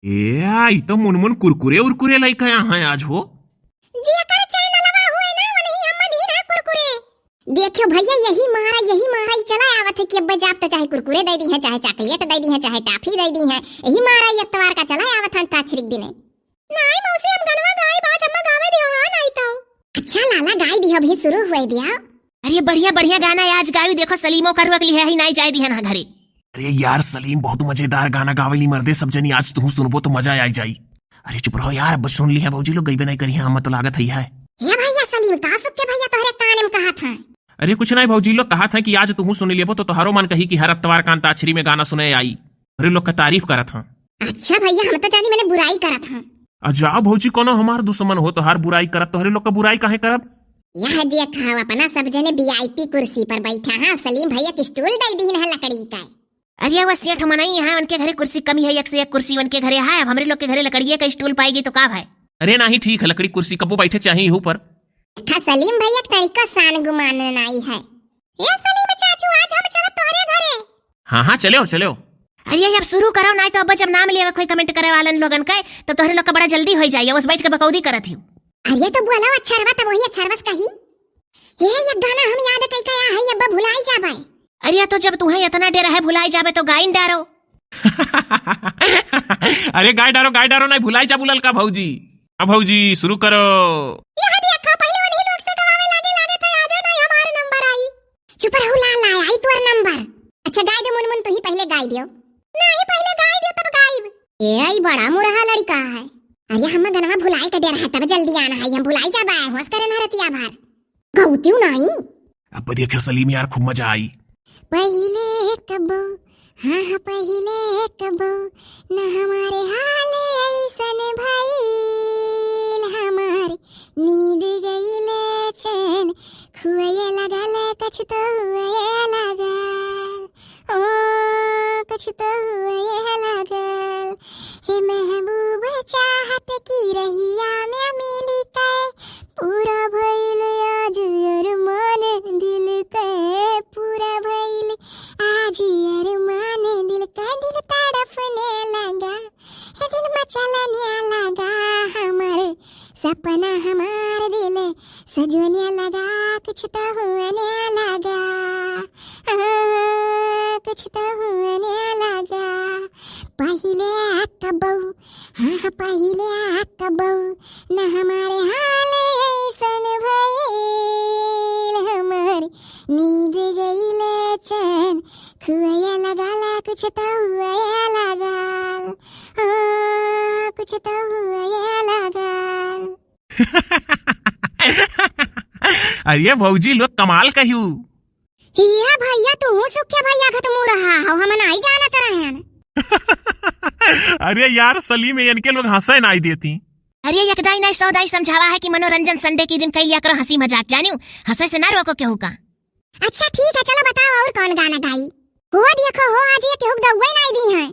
ए आई तो मुनमुन कुरकुरे उरकुरे लइका यहाँ आज हो। जेकर चैनलवा हुए ना वही हम ही ना कुरकुरे। देखियो भैया यही मारा ही चला आवत है कि अब जाप तो चाहे कुरकुरे दे दी है, चाहे चॉकलेट दे दी है, चाहे टॉफी दे दी है, यही मारा इतवार का चला आवत है ताछरिक दिने। नहीं मौसी हम गनवा गाय बाज हम गावे दियो हां नहीं तो। अच्छा लाला गाय दी अभी शुरू हुए दिया। अरे बढ़िया बढ़िया गाना आज गावी देखो सलीमो करवक ली है ही नहीं जाय दी है ना घरे। अरे यार सलीम बहुत मजेदार गाना गावेली मर्दे सब जनी आज तू सुनबो तो मजा आई जाई। अरे चुप रहो यार अब सुन ली है भौजी लोग गईबे नहीं करी है हम तो लागत है। हे भैया सलीम तासुक के भैया तोहरे कान में कहा था। अरे कुछ नहीं भौजी लोग कहा था कि आज तू सुन लियो तो तोहरो मन कही कि हर अतवार कांता अक्षरी में गाना सुने आई। अरे लोग का तारीफ करा था। अच्छा भैया हम तो जानी मैंने बुराई करा था। अजाओ भौजी कोनो हमार दुश्मन हो तो हर बुराई करब तोहरे लोग का बुराई काहे करब। यह देखा अपना सब जने वीआईपी कुर्सी पर बैठा है सलीम भैया की स्टूल दे दी है लकड़ी का। अरे वो सेठ मनाई है उनके घरे कुर्सी कमी है, एक से एक कुर्सी उनके घरे है, अब हमारे लोग के घरे लकड़िए का स्टूल पाएगी तो का भाई। अरे नहीं ठीक है लकड़ी कुर्सी कबो बैठे चाहिए ऊपर। सलीम भैया तरीका सान गुमान नहीं है। ये सलीम चाचू आज हम चलो तोहरे घरे। हाँ चलो चलो। अरे अब शुरू करो नहीं तो अब जब नाम लिया कोई कमेंट करे वालन लोगन का तो तोहरे लोग का बड़ा जल्दी हो जाएगा उस बैठ के बकौदी करत ही। अरे तो बोला अच्छरवा तब वही अच्छरवस कही। ये गाना हम याद कई का है अब भुलाई जाबे। अरे तो जब तुम्हें इतना डर है भुलाई जाबे तो गाइन डारो। अरे गाय डारो नहीं भुलाई जा बुलल का भौजी। अब भौजी शुरू करो। यह देखो पहले उन्हीं लोग से गवावे लागे थे आज नहीं हमारे नंबर आई। चुप रहो लाला आई तोर नंबर। अच्छा गाय दे मुनमुन तू ही पहले गाय दियो। नहीं पहले गाय दियो तब गायब। ए आई बड़ा मुरहा लड़का है। अरे हम गनवा भुलाई का डर है तब जल्दी आना है हम भुलाई जाबे होश करे नरतिया भर। गौतियो नहीं। अब देखो सलीम यार खूब मजा आई। पहले कबो हाँ पहले कबो न हमारे हाल ऐसन भइल हमार नींद गइल चैन खुए लगल कुछ तो हुए लगल ओ कुछ तो हुए लगल हे महबूब चाहत की रहिया में मिली के पूरा भइल आज अरमान दिल के पूरा भइल आज अरमान दिल का दिल तड़पने लगा हे दिल मचलने लगा हमारे सपना हमार दिल सजने लगा कुछ तो होने लगा कुछ तो होने लगा पहले कबो हाँ पहले कबो न हमारे हाल ऐसन भइल हमार नींद गइल चैन खुए लगल कुछ तो हुए लगल कुछ तो हुए लगल। अरे भौजी लोग कमाल कहियो। हिया भैया तू सुखे भैया खत्म हो रहा हो हम नहीं जाना तरहन। अरे यार सलीम इनके लोग हंसे नहीं देती। अरे यकदाई नहीं सौदाई समझावा है कि मनोरंजन संडे के दिन कई लिया करो हंसी मजाक जानियो हंसे से ना रोको केहू का। अच्छा ठीक है चलो बताओ और कौन गाना गाई हो देखो हो आज ये केहू दउए नहीं दी है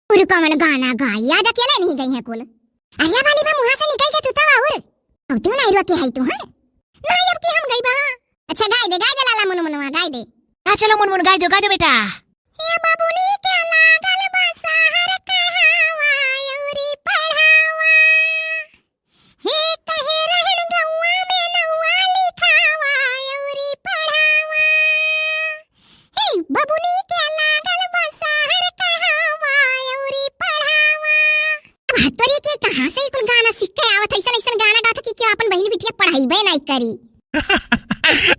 और कौन गाना गाई आज अकेले नहीं गई है कुल। अरे वाली बा मुंह से निकल के तू और तू नहीं रोके है तू है नहीं अब की हम गई बा। अच्छा गाय दे लाला मुनमुनवा गाय दे। हां चलो मुनमुन गाय दो बेटा। हे बाबूनी के लागल बसहर कहावा औरी पढ़ावा हे कहे रहन गौवा में नौवा लिखावा औरी पढ़ावा हे बाबूनी के लागल बसहर कहावा औरी पढ़ावा। अब हतरी के कहां से कुल गाना सीख के आवत ऐसा ऐसा गाना गात कि क्या अपन बहिनी बिटिया पढ़ाईबे नहीं करी।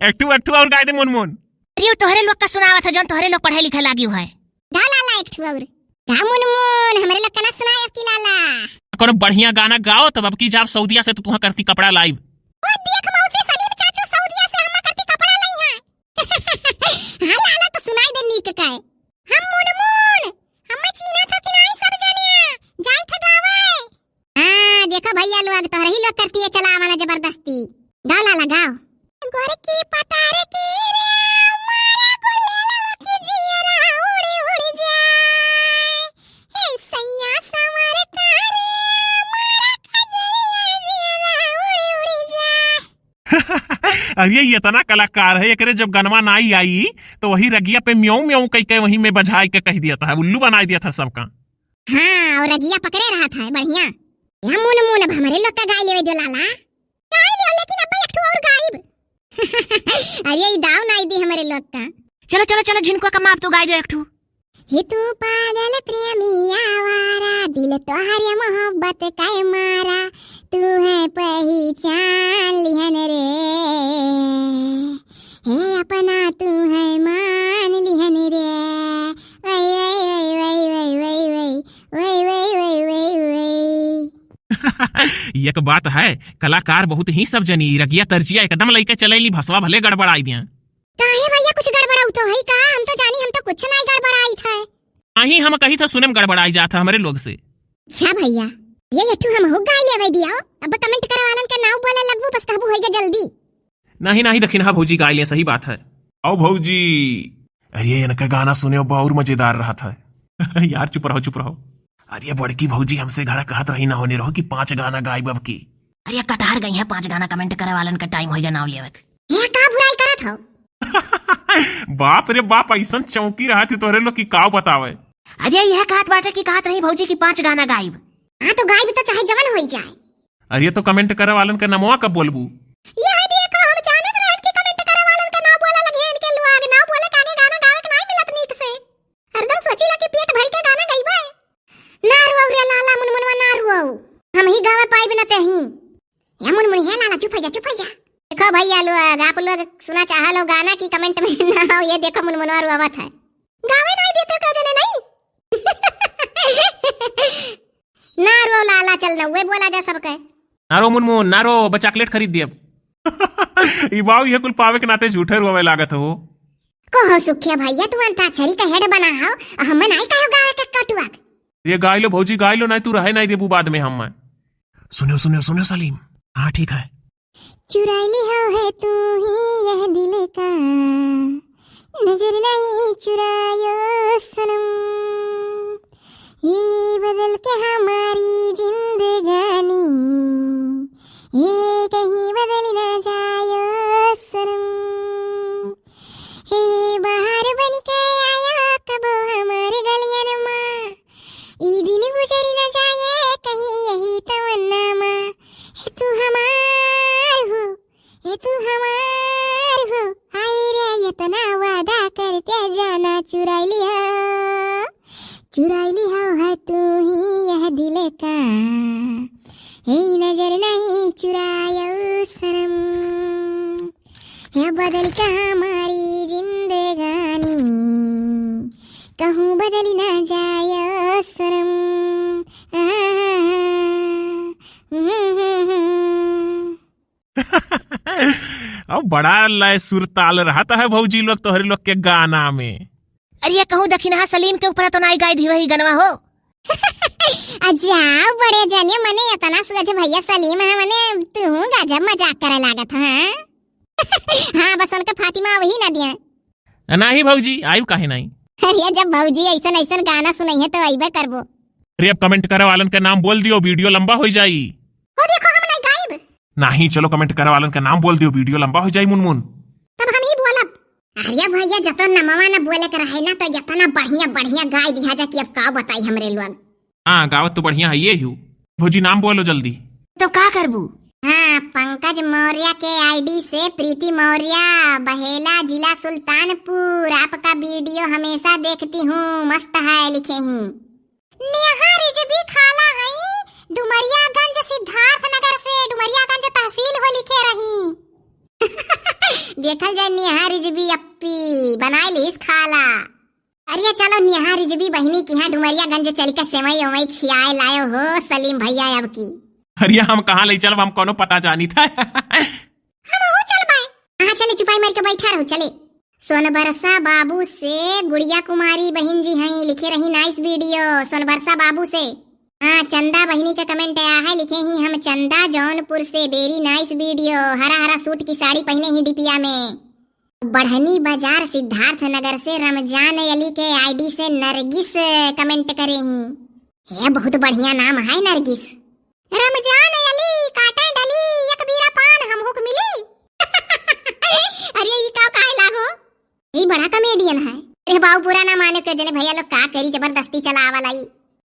एक्टू और गाय दे मुनमुन। अरे तोहरे लोग का सुनावा था जौन तोहरे लोग पढ़ाई लिखाई लागी है। गा लाला एक ठो और गा मुनमुन हमरे लोग का ना सुनाए की लाला। कोनो बढ़िया गाना गाओ तब अब की जाब सऊदीया से तो तुहा करती कपड़ा लाइव। ओ देख मौसी सलीम चाचू सऊदीया से हम करती कपड़ा लई है। हां लाला तो सुनाई दे नीक काए हम मुनमुन हम चीना था कि नहीं सब जनिया जाई था गावे। हां देखो भैया लोग तो रही लोग करती है चला वाला जबरदस्ती। गा लाला गाओ गोर की पतार की रे मारा गुलेलवा की जियरा उड़ी उड़ी जाए हे सैया समर करे मारा खजरिया जियरा उड़ी उड़ी जाए। अरे ये इतना कलाकार है एकरे जब गनवा नाई आई तो वही रगिया पे म्याऊं म्याऊं कह के वहीं में बजाय के कह दिया था उल्लू बना दिया था सबका। हाँ और रगिया पकड़े रहा था बढ़िया। या मुन मुन अब हमारे लोग का गाय लेवे दो लाला। गाय ले लेकिन अब एक ठो और गायब। अरे ये दाव नहीं दी हमारे लोग का। चलो चलो चलो झिनको का माप तो गाय दो एक ठू। हे तू पागल प्रेमी आवारा, दिल तोहरे मोहब्बत का मारा, तू है पहचान लिहन रे, हे अपना तू है मान लिहन रे, वै वै वै वै वै वै वै वै वै वै वै। एक बात है, कलाकार बहुत ही सब जनी रगिया तरजिया एकदम लइके चलेली भसवा भले गड़बड़ाई दिया। काहे भैया कुछ गड़बड़ाऊ तो है का? हम तो जानी हम तो कुछ नहीं गड़बड़ाई था। अही हम कही था सुने में गड़बड़ाई जाता हमारे लोग से। अच्छा भैया ये तू हम हो गाय लेवे दिया। अब कमेंट करे वालन के नाम बोले लगबू बस कहबू होइगे जल्दी। नहीं नहीं दखिन हाँ भौजी गाय ले, सही बात है। आओ भौजी, अरे इनका गाना सुने बहुत मजेदार रहा था। यार चुप रहो चुप रहो। अरे बड़की भौजी हमसे घर कहत रही ना होने रहो कि 5 गाना गायब अब की। अरे कटहर गई है 5 गाना कमेंट करे वालन का टाइम होइगा नाम लेवे। ये का बुराई करत हो? बाप रे बाप, ऐसा चौकी रहा थी तोरे लोग की काव बतावे। अरे यह कहत बाटे की कहत रही भौजी की 5 गाना गायब। हां तो गायब तो चाहे जवन होई जाए। अरे तो कमेंट करे वालन का नमवा कब बोलबू? ये देखो हम जानत रहन की कमेंट करे वालन का नाम बोले लगे इनके लोग ना बोले कागे गाना गावे के नहीं मिलत नीक से। हरदम सोची ला कि पेट भर के गाना गाइबे। ना रुओ रे लाला मुनमुनवा ना रुओ, हम ही गावे पाइब न तेही। या मुनमुन है लाला चुप हो जा। देखो भैया लोग आप लोग सुना चाह लो गाना की कमेंट में ना हो। ये देखो मुनमुनवा रुआवत है। गावे नहीं देते का जने नहीं। ना रो लाला चल ना वे बोला जा सबके। नारो मुनमुन नारो चॉकलेट खरीद दियब। ई बाऊ ये कुल पावे के नाते झूठे रुआवे लागत हो। कहो सुखिया भैया तू अंताक्षरी का हेड बना हो, हम नहीं कहो गावे के कटुआ। ये गाय लो भौजी गाय लो, नहीं तू रहे नहीं देबू बाद में हम। सुनो सुनो सुनो सलीम। हाँ ठीक है। चुराई ली हो है तू ही यह दिल का, नजर नहीं चुरायो सनम, ये बदल के हमारी जिंदगानी, ये कहीं बदल ना जायो सनम, हे बाहर बन के आया कब हमारे गलियां में, ये दिन गुजर ना जाए कहीं यही तमन्ना में, तू हमार हो, ये तू हमार हो, हाय रे इतना वादा करते जाना, चुराई लिया है तू ही यह दिल का, हे नजर नहीं चुरायो सनम, ये बदल का हमारी जिंदगानी, कहूँ बदल ना जाए सनम। अब बड़ा लय सुर ताल रहता है भौजी लोग तोहरे लोग के गाना में। अरे ये कहूँ दखिना सलीम के ऊपर तो नहीं गाय दी वही गनवा हो। अच्छा बड़े जने मने इतना सूझ भैया सलीम है मने तू गजब मजाक करे लागत है। हाँ बस उनका फातिमा वही ना दिया। नहीं भौजी आयु काहे नहीं। अरे जब भौजी ऐसा ऐसा गाना सुनाई है तो आइबे करबो। अरे अब कमेंट करे वालन का नाम बोल दियो, वीडियो लंबा हो जाई। ओ देखो हम नहीं गायब। नहीं चलो कमेंट करे वालन का नाम बोल दियो, वीडियो लंबा हो जाई मुनमुन। तब हम ही बोलब। अरे भैया जतो नमवा ना बोले के रहे ना तो इतना बढ़िया बढ़िया गाय दिया जा कि अब का बताई हमरे लोग। हाँ गावत तो बढ़िया है ये हूँ। भौजी नाम बोलो जल्दी। तो का करबू? हाँ पंकज मौर्य के आईडी से प्रीति मौर्य, बहेला जिला सुल्तानपुर। आपका वीडियो हमेशा देखती हूँ, मस्त है लिखे ही। नेहा रिजवी खाला है डुमरियागंज सिद्धार्थ नगर से, डुमरियागंज तहसील हो लिखे रही। देखल जाए नेहा रिजवी अप्पी बनाए लीस खाला। अरे चलो नेहा रिजवी बहनी की यहाँ डुमरियागंज चल के सेवई उवई खियाए लायो हो सलीम भैया अब की। अरे हम कहाँ ले चल, हम कोनो पता जानी था। हम हो चल बाय। हाँ चले चुपाई मार के बैठा रहो चले। सोनबरसा बाबू से गुड़िया कुमारी बहन जी हैं लिखे रही नाइस वीडियो सोनबरसा बाबू से। हाँ चंदा बहनी का कमेंट आया है लिखे ही हम चंदा जौनपुर से, वेरी नाइस वीडियो। हरा हरा सूट की साड़ी पहने ही डिपिया में। बढ़नी बाजार सिद्धार्थ नगर से रमजान अली के आईडी से नरगिस कमेंट करे ही। है बहुत बढ़िया नाम है नरगिस। रमजान अली काटे डली एक बीरा पान हम हुक मिली। अरे ये का काहे लागो, ये बड़ा कॉमेडियन है। अरे बाऊ पूरा ना माने के जने भैया लोग का करी जबरदस्ती चलावा लाई।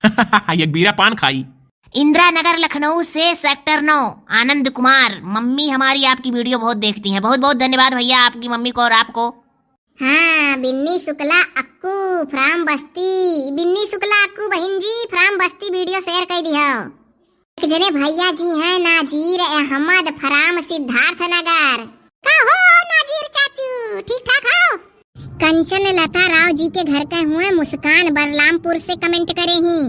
एक बीरा पान खाई। इंदिरा नगर लखनऊ से सेक्टर 9 आनंद कुमार, मम्मी हमारी आपकी वीडियो बहुत देखती हैं। बहुत बहुत धन्यवाद भैया आपकी मम्मी को और आपको। हाँ, बिन्नी शुक्ला अक्कू फ्राम बस्ती, बिन्नी शुक्ला अक्कू बहन जी फ्राम बस्ती वीडियो शेयर कर दिया। एक जने भैया जी हैं नाजीर अहमद फ्राम सिद्धार्थ नगर। का हो नाजीर चाचू, ठीक ठाक हो? कंचन लता राव जी के घर के हुए मुस्कान बरलामपुर से कमेंट करे ही।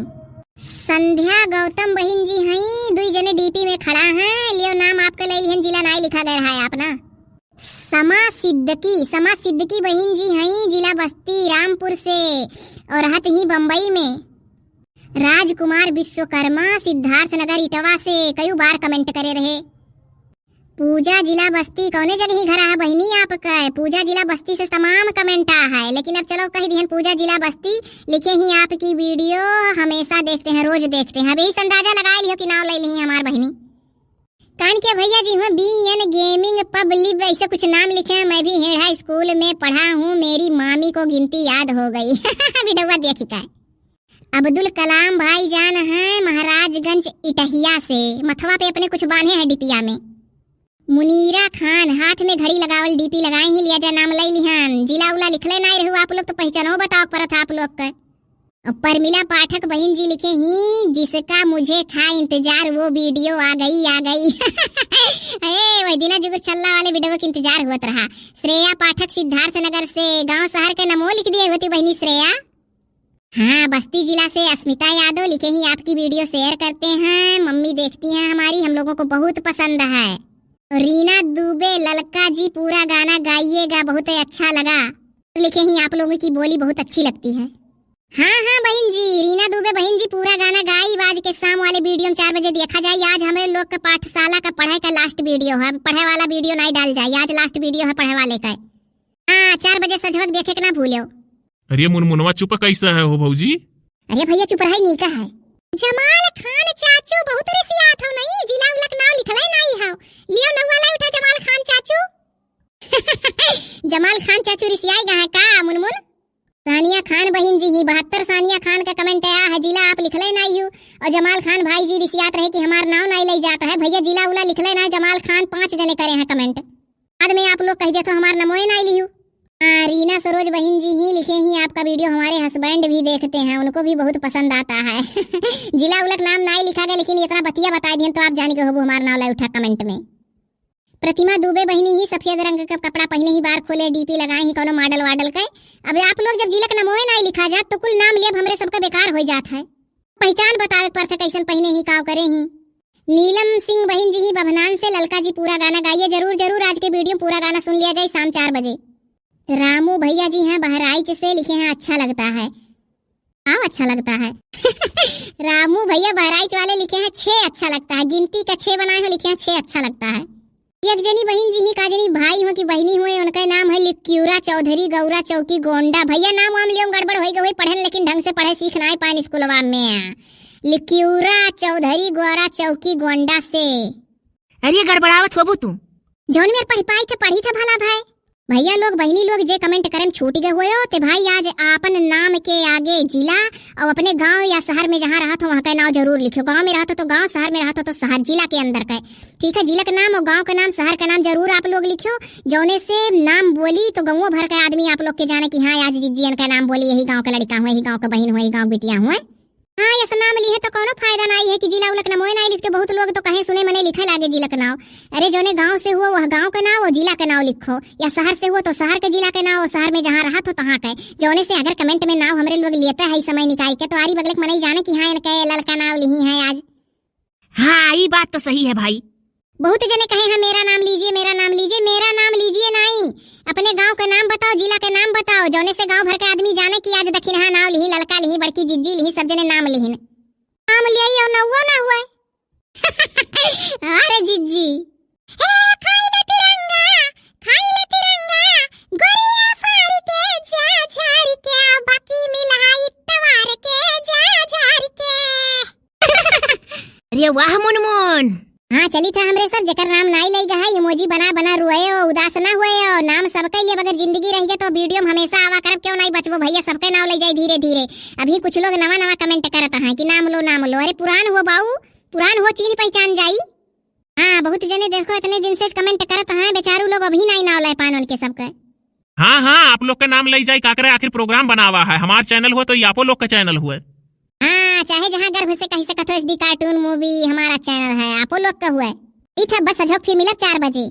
संध्या गौतम बहन जी हैं, दुई जने डीपी में खड़ा हैं, लियो नाम आपका ले लिहन, जिला नाई लिखा गया है अपना। समा सिद्दकी बहन जी हैं, जिला बस्ती रामपुर से और रहत ही बम्बई में। राजकुमार विश्वकर्मा सिद्धार्थ नगर इटवा से कई बार कमेंट करे रहे। पूजा जिला बस्ती कौने जगह ही घर है बहनी आपका? पूजा जिला बस्ती से तमाम कमेंट आ है, लेकिन अब चलो कह दिहन पूजा जिला बस्ती लिखे ही आपकी वीडियो हमेशा देखते हैं, रोज देखते हैं। अभी अंदाजा लगा लियो कि नाम ले ली हमार बहनी। कान के भैया जी हुआ BN गेमिंग पब लिव ऐसे कुछ नाम लिखे हैं। मैं भी हेड़ा स्कूल में पढ़ा हूँ, मेरी मामी को गिनती याद हो गई। वीडियो देखी का। अब्दुल कलाम भाई जान है महाराजगंज इटहिया से, मथवा पे अपने कुछ बांधे हैं डिपिया में। मुनीरा खान हाथ में घड़ी लगावल डीपी लगाए ही, लिया जा नाम ले लिहन, जिला उला लिखले नहीं रहू आप लोग तो पहचानो बताओ परत आप लोग का। परमिला पाठक बहन जी लिखे ही, जिसका मुझे था इंतजार वो वीडियो आ गई। वही दिना जुगर चलने वाले वीडियो का इंतजार हुआ रहा। श्रेया पाठक सिद्धार्थ नगर से, गांव शहर के नमो लिख दिए होती बहनी श्रेया। हाँ, बस्ती जिला से अस्मिता यादव लिखे ही आपकी वीडियो शेयर करते हैं, मम्मी देखती हैं हमारी, हम लोगों को बहुत पसंद है। रीना दुबे ललका जी पूरा गाना गाइएगा, बहुत अच्छा लगा, लिखे ही आप लोगों की बोली बहुत अच्छी लगती है। हाँ बहन जी, रीना दुबे बहन जी पूरा गाना गाई, आज के शाम वाले वीडियो में 4 बजे देखा जाए। आज हमारे लोग का पाठशाला का पढ़ाई का लास्ट वीडियो है, पढ़ाई वाला वीडियो नहीं डाल जाए, आज लास्ट वीडियो है पढ़ाई वाले का। हाँ, 4 बजे सजवक देखे के ना भूलो। अरे मुनमुनवा चुप कैसा है हो भौजी? अरे भैया चुप रही नीका है। जमाल खान चाचू बहुत रिसियात हो नहीं, जिला उलक नाव लिखले नहीं हो, लियो नवाला उठा जमाल खान चाचू। जमाल खान चाचू रिसियाई गा है का मुनमुन? सानिया खान बहन जी ही 72 सानिया खान का कमेंट आया है, जिला आप लिखले नहीं हो, और जमाल खान भाई जी रिसियात रहे कि हमार नाव नहीं ले जाता है। भैया जिला उला लिखले ना, जमाल खान 5 जने करे हैं कमेंट, बाद में आप लोग कह दे तो हमार नमोए नहीं लियो। रीना सरोज बहन जी ही लिखे ही आपका वीडियो हमारे हस्बैंड भी देखते हैं, उनको भी बहुत पसंद आता है। जिला उलक नाम नहीं लिखा गया, लेकिन इतना बतिया बता दिए तो आप जाने के हो हमारा नाम ला उठा कमेंट में। प्रतिमा दुबे बहनी ही सफेद रंग का कपड़ा पहने ही, बार खोले डीपी लगाए ही, कोनो मॉडल वाडल के। अब आप लोग जब जिलक नमोए नहीं लिखा जात तो कुल नाम लिए हमरे सबका बेकार हो जात है, पहचान बतावे पर कैसन पहने ही काव करे ही। नीलम सिंह बहन जी ही बभनान से, ललका जी पूरा गाना गाइए, जरूर आज के वीडियो पूरा गाना सुन लिया जाए शाम 4 बजे। रामू भैया जी हैं बहराइच से, लिखे हैं अच्छा लगता है। हाँ अच्छा लगता है। रामू भैया बहराइच वाले लिखे हैं 6 अच्छा लगता है, गिनती का 6 बनाए हो, लिखे हैं 6 अच्छा लगता है। एक जनी बहन जी ही का जनी भाई हो कि बहनी हुए, उनका नाम है लिक्यूरा चौधरी गौरा चौकी गोंडा। भैया नाम वाम लियो गड़बड़ हो गई, पढ़े लेकिन ढंग से पढ़े सीखना है पान स्कूलवा में। लिक्यूरा चौधरी गौरा चौकी गोंडा से। अरे गड़बड़ावत होबू तू, जौन मेरे पढ़ पाई थे पढ़ी थे भला भाई। भैया लोग बहनी लोग जे कमेंट करम छूट गए हुए हो ते भाई, आज आपन नाम के आगे जिला और अपने गांव या शहर में जहाँ रहा हो वहाँ का नाम जरूर लिखो। गांव में रहा तो गांव, शहर में रहा तो शहर, जिला के अंदर का, ठीक है। जिला का नाम और गांव का नाम, शहर का नाम जरूर आप लोग लिखो, जौने से नाम बोली तो गाँव भर का आदमी आप लोग के जाने की हाँ आज जिज्जियन का नाम बोली, यही गाँव का लड़का हुआ, यही गाँव का बहन हुआ, यही गाँव बिटिया हुआ। हाँ ऐसा नाम ली है तो कोनो फायदा नहीं है कि जिला उलक नमोए नहीं लिखते। बहुत लोग तो कहे सुने मैंने लिखा लागे जिला का नाम। अरे जोने गांव से हुआ वह गांव का नाम और जिला का नाम लिखो, या शहर से हुआ तो शहर के जिला का नाम और शहर में जहाँ रहा तो तहाँ का। जोने से अगर कमेंट में नाम हमारे लोग लेता है समय निकाल के तो आरी बगल मनाई जाने की हाँ इनका लड़का नाम लिही है आज। हाँ ये बात तो सही है भाई। बहुत जने कहे हैं मेरा नाम लीजिए, मेरा नाम लीजिए, मेरा नाम लीजिए नहीं, अपने गांव का नाम बताओ, जिला का नाम बताओ, जौने से गांव भर के आदमी जाने की आज दक्षिण हाँ नाम लिही, लड़का लिही, बड़की जिज्जी लिही, सब जने नाम लिही, नाम लिया और नौवा ना हुआ। अरे जिज्जी खाई ले तिरंगा, गोरिया फाड़ के जा झाड़ के, बाकी मिलाई तवार के जा झाड़ के। अरे वाह मुनमुन, हाँ चली था हमरे सब जेकर नाम नाई लई गए इमोजी बना बना रोए हो उदास ना हुए हो नाम सबके लिए अगर जिंदगी रही तो वीडियो में हमेशा आवा करब क्यों नहीं बचबो भैया सबके नाम ले जाए धीरे धीरे। अभी कुछ लोग नवा नवा कमेंट करत हैं कि नाम लो अरे पुरान हो बाऊ पुरान हो चीन पहचान जाई। हाँ बहुत जने देखो इतने दिन से कमेंट करत हैं बेचारू लोग अभी नहीं नाम ले पान उनके सबके। हाँ हाँ आप लोग का नाम ले जाए काकरे आखिर प्रोग्राम बनावा है हमार चैनल हो तो ये आपो लोग का चैनल हुए। हाँ चाहे जहाँ गर्भ से कहीं से कथो HD कार्टून मूवी हमारा चैनल है आपो लोग का हुआ। ठीक है बस अजोक फिर मिलब 4 बजे।